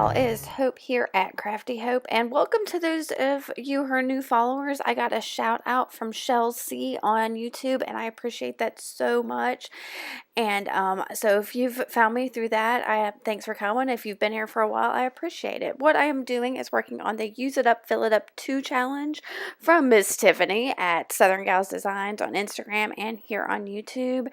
y'all, it is Hope here at Crafty Hope, and welcome to those of you who are new followers. I got a shout out from Shell C on YouTube, and I appreciate that so much. And so if you've found me through that, thanks for coming. If you've been here for a while, I appreciate it. What I am doing is working on the Use It Up, Fill It Up 2 challenge from Miss Tiffany at Southern Gals Designs on Instagram and here on YouTube.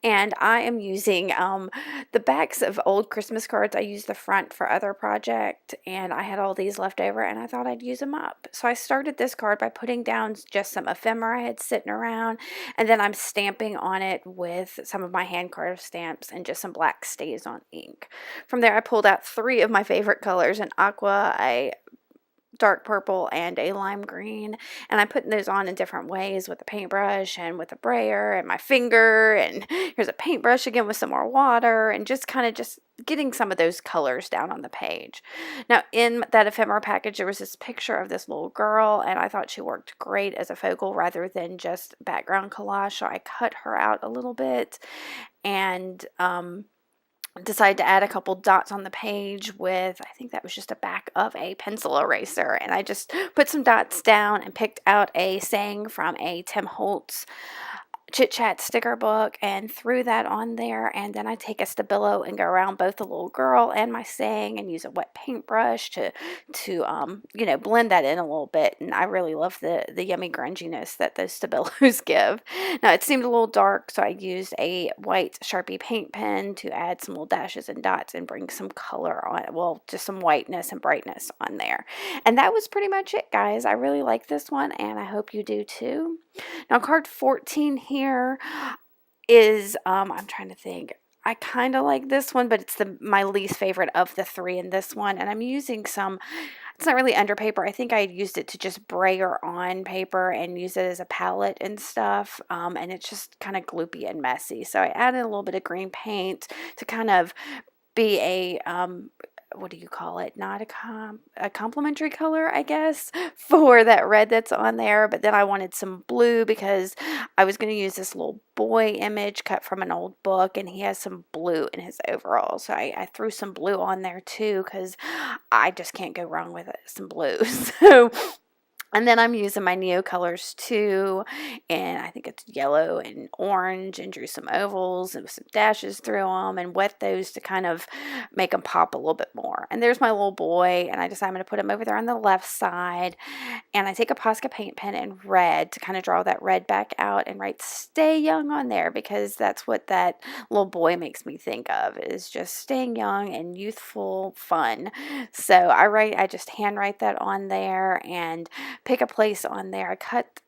And I am using the backs of old Christmas cards. I used the front for other project, and I had all these left over, and I thought I'd use them up. So I started this card by putting down just some ephemera I had sitting around, and then I'm stamping on it with some of my hand carved stamps and just some black stays on ink. From there, I pulled out 3 of my favorite colors: an aqua, a dark purple, and a lime green, and I'm putting those on in different ways with a paintbrush and with a brayer and my finger, and here's a paintbrush again with some more water, and just kind of just getting some of those colors down on the page. Now in that ephemera package there was this picture of this little girl, and I thought she worked great as a focal rather than just background collage, so I cut her out a little bit and decided to add a couple dots on the page with, I think that was just a back of a pencil eraser, and I just put some dots down and picked out a saying from a Tim Holtz Chit Chat sticker book and threw that on there. And then I take a Stabilo and go around both the little girl and my saying and use a wet paintbrush to blend that in a little bit. And I really love the yummy grunginess that those Stabilos give. Now it seemed a little dark, so I used a white Sharpie paint pen to add some little dashes and dots and bring some color on it. Well, just some whiteness and brightness on there. And that was pretty much it, guys. I really like this one, and I hope you do too. Now card 14 here is, I'm trying to think. I kind of like this one, but it's my least favorite of the 3 in this one. And I'm using some, it's not really under paper. I think I used it to just brayer on paper and use it as a palette and stuff. And it's just kind of gloopy and messy. So I added a little bit of green paint to kind of be a, what do you call it? Not a complementary color, I guess, for that red that's on there. But then I wanted some blue because I was going to use this little boy image cut from an old book, and he has some blue in his overalls. So I threw some blue on there too because I just can't go wrong with some blue. And then I'm using my Neo colors too, and I think it's yellow and orange, and drew some ovals and some dashes through them and wet those to kind of make them pop a little bit more. And there's my little boy, and I decided I'm going to put him over there on the left side, and I take a Posca paint pen in red to kind of draw that red back out and write "Stay Young" on there, because that's what that little boy makes me think of, is just staying young and youthful fun. So I just hand write that on there and pick a place on there. I cut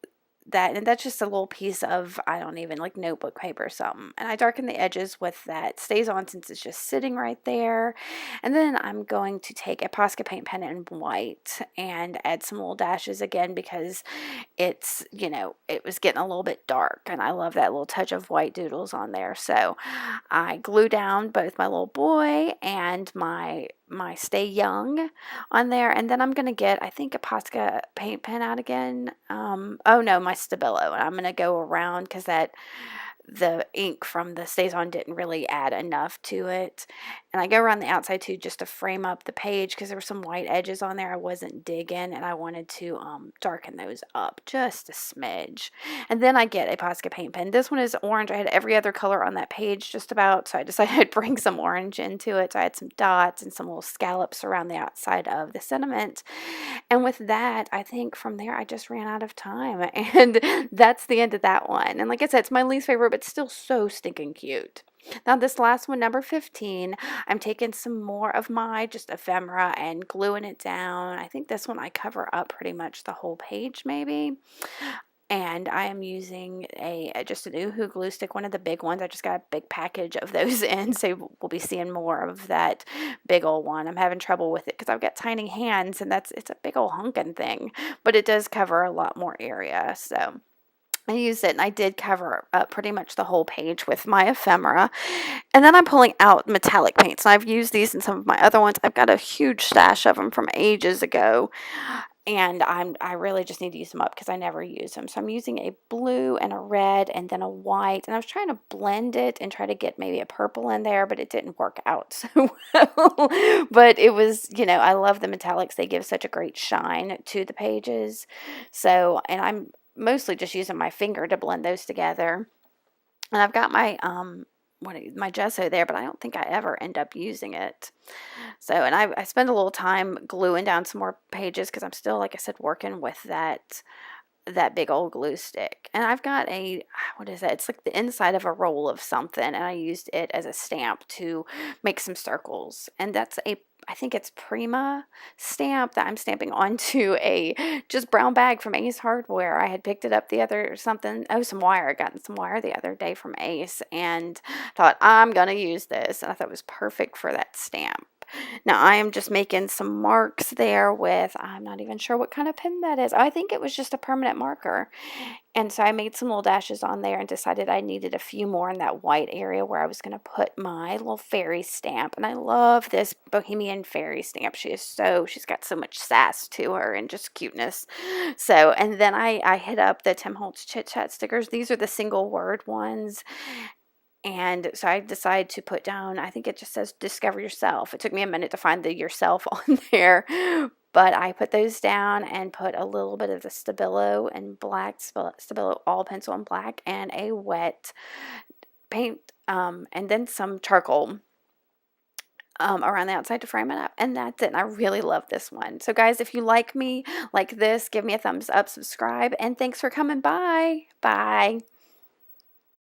that, and that's just a little piece of, I don't even, like notebook paper or something, and I darken the edges with that Stays On since it's just sitting right there. And then I'm going to take a Posca paint pen in white and add some little dashes again because it's, it was getting a little bit dark, and I love that little touch of white doodles on there. So I glue down both my little boy and my Stay Young on there, and then I'm going to get, I think, a Posca paint pen out again. Oh no, my Stabilo, and I'm going to go around because the ink from the Stays On didn't really add enough to it. And I go around the outside too just to frame up the page because there were some white edges on there I wasn't digging, and I wanted to darken those up just a smidge. And then I get a Posca paint pen. This one is orange. I had every other color on that page just about, so I decided I'd bring some orange into it. So I had some dots and some little scallops around the outside of the sentiment. And with that, I think from there I just ran out of time, and that's the end of that one. And like I said, it's my least favorite, but still so stinking cute. Now this last one, number 15, I'm taking some more of my just ephemera and gluing it down. I think this one I cover up pretty much the whole page maybe. And I am using just an Uhu glue stick, one of the big ones. I just got a big package of those in, so we'll be seeing more of that big old one. I'm having trouble with it because I've got tiny hands, and it's a big old hunkin' thing, but it does cover a lot more area. So I used it, and I did cover up pretty much the whole page with my ephemera. And then I'm pulling out metallic paints, and I've used these in some of my other ones. I've got a huge stash of them from ages ago. and I really just need to use them up because I never use them. So I'm using a blue and a red and then a white, and I was trying to blend it and try to get maybe a purple in there, but it didn't work out so well. But it was, I love the metallics. They give such a great shine to the pages. So, and I'm mostly just using my finger to blend those together. And I've got my my gesso there, but I don't think I ever end up using it. So, and I spend a little time gluing down some more pages because I'm still, like I said, working with that big old glue stick. And I've got what is that? It's like the inside of a roll of something, and I used it as a stamp to make some circles. And that's I think it's Prima stamp that I'm stamping onto a just brown bag from Ace Hardware. I had picked it up some wire. I got some wire the other day from Ace and thought I'm gonna use this. And I thought it was perfect for that stamp. Now I am just making some marks there with, I'm not even sure what kind of pen that is. I think it was just a permanent marker. And so I made some little dashes on there and decided I needed a few more in that white area where I was going to put my little fairy stamp. And I love this Bohemian fairy stamp. She's got so much sass to her and just cuteness. So, and then I hit up the Tim Holtz Chit Chat stickers. These are the single word ones. And so I decided to put down, I think it just says discover yourself. It took me a minute to find the yourself on there, but I put those down and put a little bit of the Stabilo and black, Stabilo all pencil and black, and a wet paint, and then some charcoal around the outside to frame it up. And that's it. And I really love this one. So guys, if you like me like this, give me a thumbs up, subscribe, and thanks for coming by. Bye.